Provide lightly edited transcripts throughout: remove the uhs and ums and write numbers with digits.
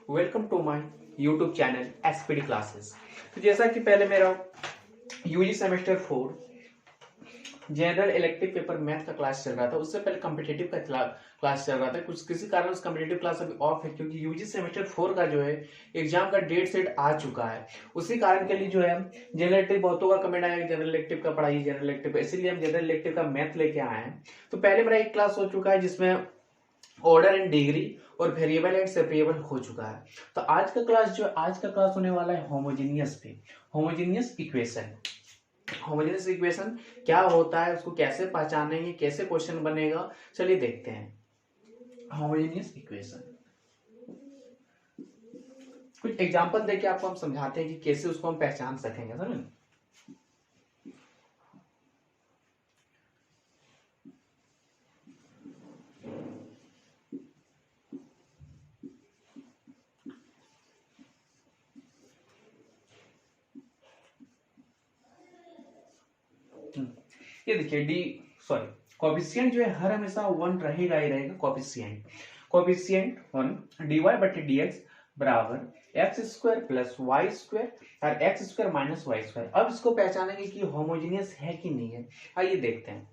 Welcome to my YouTube channel SPD classes. तो जैसा कि पहले मेरा UG semester 4 general elective paper math का क्लास चल रहा था, उससे पहले कॉम्पिटिटिव का क्लास चल रहा था। कुछ किसी कारण उस कॉम्पिटिटिव क्लास अभी ऑफ है, क्योंकि यूजी सेमेस्टर 4 का जो है एग्जाम का डेट सेट आ चुका है। उसी कारण के लिए जो है जनरल इलेक्टिव, बहुतों का कमेंट आया जनरल इलेक्टिव का पढ़ाइए जनरल इलेक्टिव का, इसीलिए हम जनरल इलेक्टिव का मैथ लेके आए हैं। तो पहले मेरा एक क्लास हो चुका है जिसमें ऑर्डर एंड डिग्री और वेरिएबल एंड सेपरेबल हो चुका है। तो आज का क्लास होने वाला है होमोजेनियस पे, होमोजेनियस इक्वेशन। होमोजेनियस इक्वेशन क्या होता है, उसको कैसे पहचानेंगे, कैसे क्वेश्चन बनेगा, चलिए देखते हैं। होमोजेनियस इक्वेशन कुछ एग्जांपल देके आपको हम समझाते हैं कि कैसे उसको हम पहचान सकेंगे। समझ ये देखिए कोएफिशिएंट जो है हर हमेशा 1 रहेगा ही रहेगा। कोएफिशिएंट 1 dy बटे dx बराबर x square plus y square और x square minus y square. अब इसको पहचानेंगे कि होमोजेनियस है कि नहीं है। आइए देखते हैं।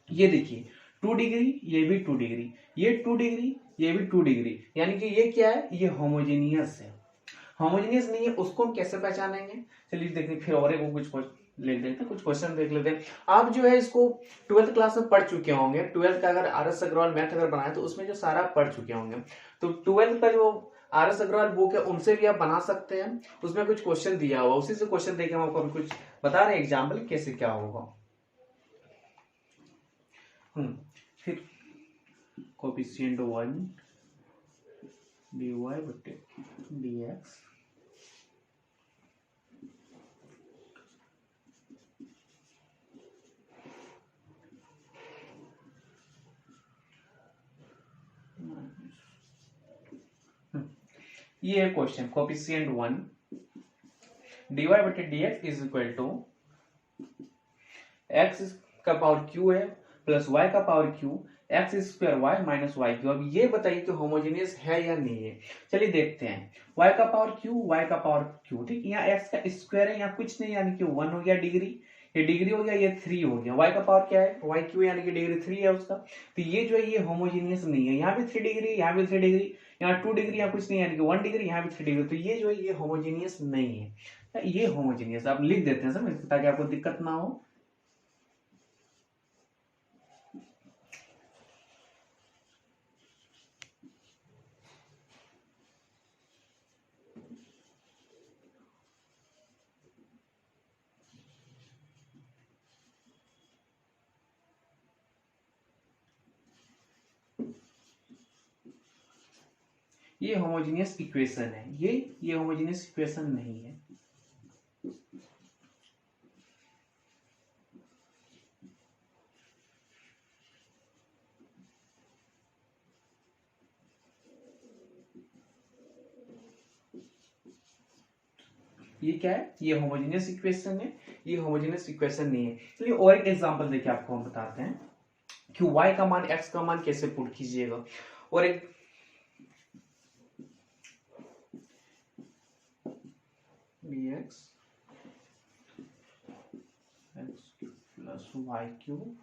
ये देखिए 2 डिग्री, ये भी 2 डिग्री, ये 2 डिग्री, ये भी 2 डिग्री, यानी कि ये क्या है, ये होमोजेनियस है। होमोजेनियस नहीं है, उसको हम कैसे पहचानेंगे, चलिए देखते फिर और वो कुछ ले लेते हैं, कुछ क्वेश्चन देख लेते हैं। आप जो है इसको 12th क्लास में पढ़ चुके होंगे। 12th का अगर आर एस अग्रवाल मैथ अगर बनाए तो उसमें जो सारा पढ़ चुके होंगे। तो 12th का जो आर एस अग्रवाल बुक है उनसे भी आप बना सकते हैं, उसमें कुछ क्वेश्चन दिया हुआ, उसी से क्वेश्चन देके हम आपको कुछ बता रहे हैं एग्जाम्पल कैसे क्या होगा। फिर कोएफिशिएंट 1 dy बटे dx ये है क्वेश्चन। कोएफिशिएंट 1 dy बटे dx is equal to x का पावर q है प्लस y का power q x square y minus y q. अब ये बताइए कि होमोजेनियस है या नहीं है। चलिए देखते हैं। y का पावर q, y का पावर q, ठीक। यहाँ x का स्क्वायर है, यहाँ कुछ नहीं, यानी कि 1 हो गया डिग्री, ये डिग्री हो गया, ये 3 हो गया। y का पावर क्या है, वाई क्यू, यानी कि डिग्री 3 है उसका। तो ये जो है ये होमोजेनियस नहीं है। यहाँ भी 3 डिग्री, यहाँ भी 3 डिग्री, यहाँ 2 डिग्री, यहाँ कुछ नहीं, यानी कि 1 डिग्री, यहाँ भी 3 डिग्री। तो ये जो है ये होमोजेनियस नहीं है। ये होमोजेनियस आप लिख देते हैं समझ, ताकि आपको दिक्कत ना हो। ये होमोजेनियस इक्वेशन है, ये होमोजेनियस इक्वेशन नहीं है। ये क्या है, ये होमोजेनियस इक्वेशन है, ये होमोजेनियस इक्वेशन नहीं है। चलिए और एक एग्जांपल देके आपको हम बताते हैं कि y का मान x का मान कैसे पुट कीजिएगा। और एक dx x plus y cube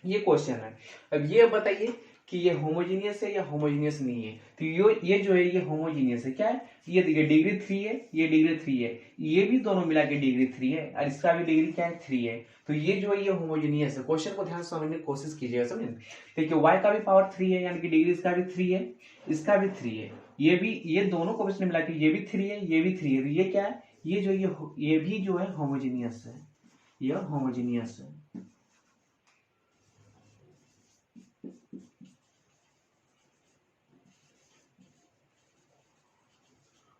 ये क्वेश्चन है। अब ये बताइए कि ये होमोजेनियस है या होमोजेनियस नहीं है। तो ये जो है ये होमोजेनियस है। क्या है, ये देखिए डिग्री 3 है, ये डिग्री 3 है, ये भी दोनों मिला के डिग्री 3 है और इसका भी डिग्री क्या है, 3 है। तो ये जो है ये होमोजेनियस है। क्वेश्चन को ध्यान से समझने की कोशिश कीजिएगा, समझे। देखिए y का भी पावर 3 है, यानी कि डिग्री इसका भी 3 है, इसका भी 3 है, ये दोनों को मिला के ये भी 3 है, ये भी 3 है। तो ये क्या है, ये जो ये भी जो है होमोजेनियस है, यह होमोजेनियस है।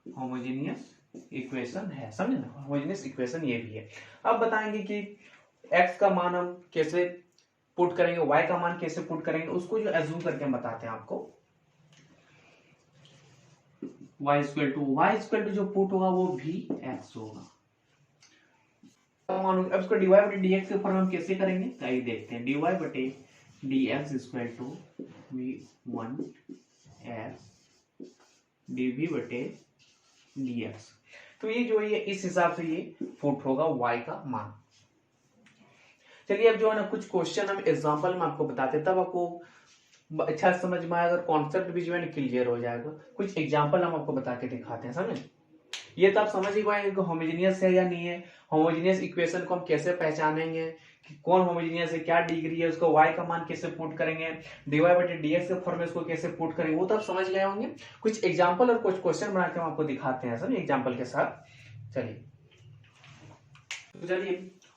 होमोजेनियस इक्वेशन है, समझे ना। होमोजेनियस इक्वेशन ये भी है। अब बताएंगे कि x का मान हम कैसे पुट करेंगे, y का मान कैसे पुट करेंगे, उसको जो एज्यूम करके हम बताते हैं आपको। y इक्वल टू जो पुट होगा वो भी x होगा। अब इसको dy बटे dx के ऊपर हम कैसे करेंगे तो आइए देखते हैं। dy बटे dx equal to v1 x dv बटे dx। तो ये जो है इस हिसाब से ये पुट होगा y का मान। चलिए अब जो है ना कुछ क्वेश्चन हम एग्जांपल में आपको बताते हैं, तब आपको अच्छा समझ में आएगा, कॉन्सेप्ट भी जो है क्लियर हो जाएगा। कुछ एग्जांपल हम आपको बता के दिखाते हैं, समझे। ये तो आप समझ ही पाएंगे कि होमोजेनियस है या नहीं है। होमोजेनियस इक्वेशन को हम कैसे पहचानेंगे कि कौन होमोजेनियस है, क्या डिग्री है, उसको y का मान कैसे पुट करेंगे, dy बटे dx के फॉर्म में उसको कैसे पुट करेंगे, वो तो आप समझ गए होंगे। कुछ एग्जांपल और कुछ क्वेश्चन बना के हम आपको दिखाते हैं सर एग्जांपल के साथ। चलिए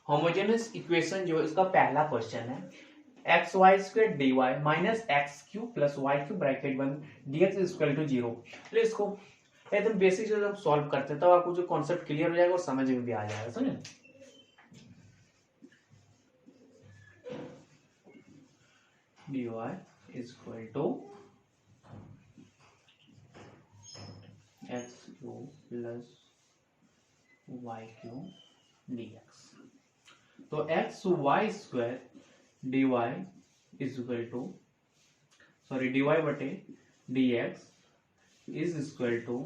होमोजेनियस इक्वेशन जो इसका पहला क्वेश्चन है x y square d y minus x q plus y q bracket 1 dx is equal to 0। चलिए इसको एकदम बेसिक से जब सॉल्व करते हैं तब आपको जो कॉन्सेप्ट क्लियर हो जाएगा और समझ में भी आ जाएगा, समझे। dy is equal to x q plus y q dx। तो x y square dy is equal to dy बटे dx is equal to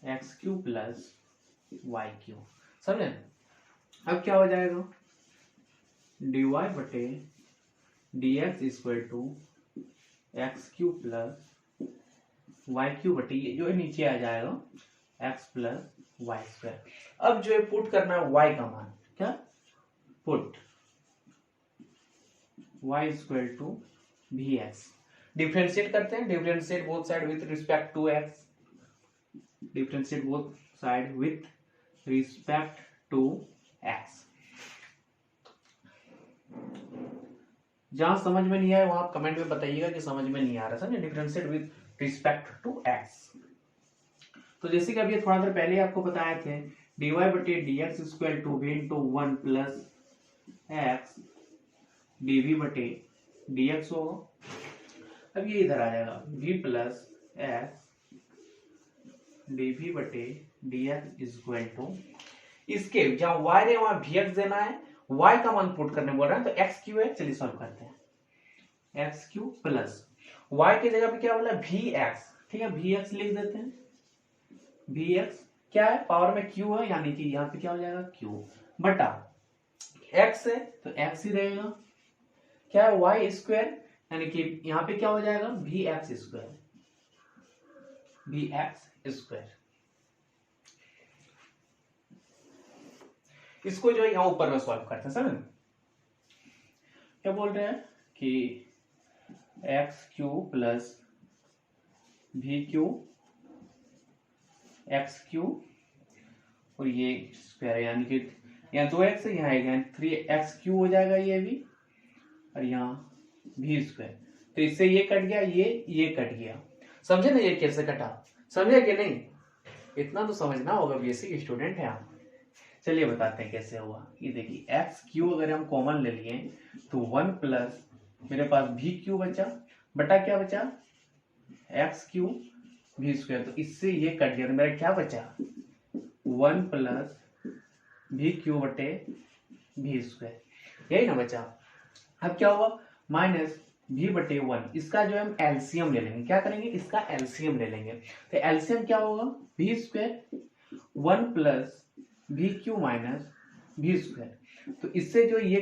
x q plus y q, समझे। अब क्या हो जाएगा dy बटे dx equal to x q plus y q बटे ये जो है नीचे आ जाएगा एक्स प्लस वाई स्क्वायर। अब जो है पुट करना है y का मान, क्या पुट y इक्वल टू भी एक्स। डिफरेंशिएट करते हैं, differentiate both side with respect to x, differentiate both side with respect to x। जहां समझ में नहीं आया वहां आप कमेंट में बताइएगा कि समझ में नहीं आ रहा, समझे। Differentiate with respect to x। तो जैसे कि अभी थोड़ा देर पहले आपको बताए थे dy बटे dx equal to v into 1 plus x dv बटे dx होगा। अब ये इधर आ जाएगा v प्लस एक्स dv बटे dx इक्वल टू इसके जहां y है वहां vx देना है, y का मान पुट करने बोल रहे हैं तो x क्यू है। चलिए सॉल्व करते हैं। x क्यू प्लस y की जगह पे क्या बोला vx, ठीक है vx लिख देते हैं। vx क्या है पावर में q है यानी कि यहाँ पे क्या हो जाएगा q बटा x है तो x ही रहेगा, क्या है y स्क्वायर यानी कि यहाँ पे क्या हो जाएगा vx स्क्वायर, vx स्क्वायर। इसको जो है यहाँ ऊपर में सॉल्व करते हैं, समझ। क्या बोल रहे हैं कि एक्स क्यू प्लस भी क्यू एक्स क्यू और ये स्क्वायर यानी कि यहाँ 2x है, यहाँ आएगा 3x क्यू हो जाएगा ये भी, और यहाँ भी स्क्वायर। तो इससे ये कट गया, ये कट गया, समझे ना ये कैसे कटा, समझे कि नहीं। इतना तो समझना होगा, बेसिक स्टूडेंट है आप। चलिए बताते हैं कैसे हुआ। ये देखिए एक्स क्यू अगर हम कॉमन ले लिए तो 1 प्लस मेरे पास भी क्यू बचा बटा क्या बचा एक्स क्यू भी स्क्वायर। तो इससे ये कट गया तो मेरा क्या बचा 1 प्लस भी क्यू बटे भी स्क्वायर, यही ना बचा। अब क्या हुआ माइनस भी बटे 1, इसका जो है हम एलसीएम ले लेंगे। क्या करेंगे इसका एलसीएम ले लेंगे। तो एलसीएम क्या होगा भी स्क्वायर 1 प्लस भी क्यू माइनस भी स्क्वायर। तो इससे जो ये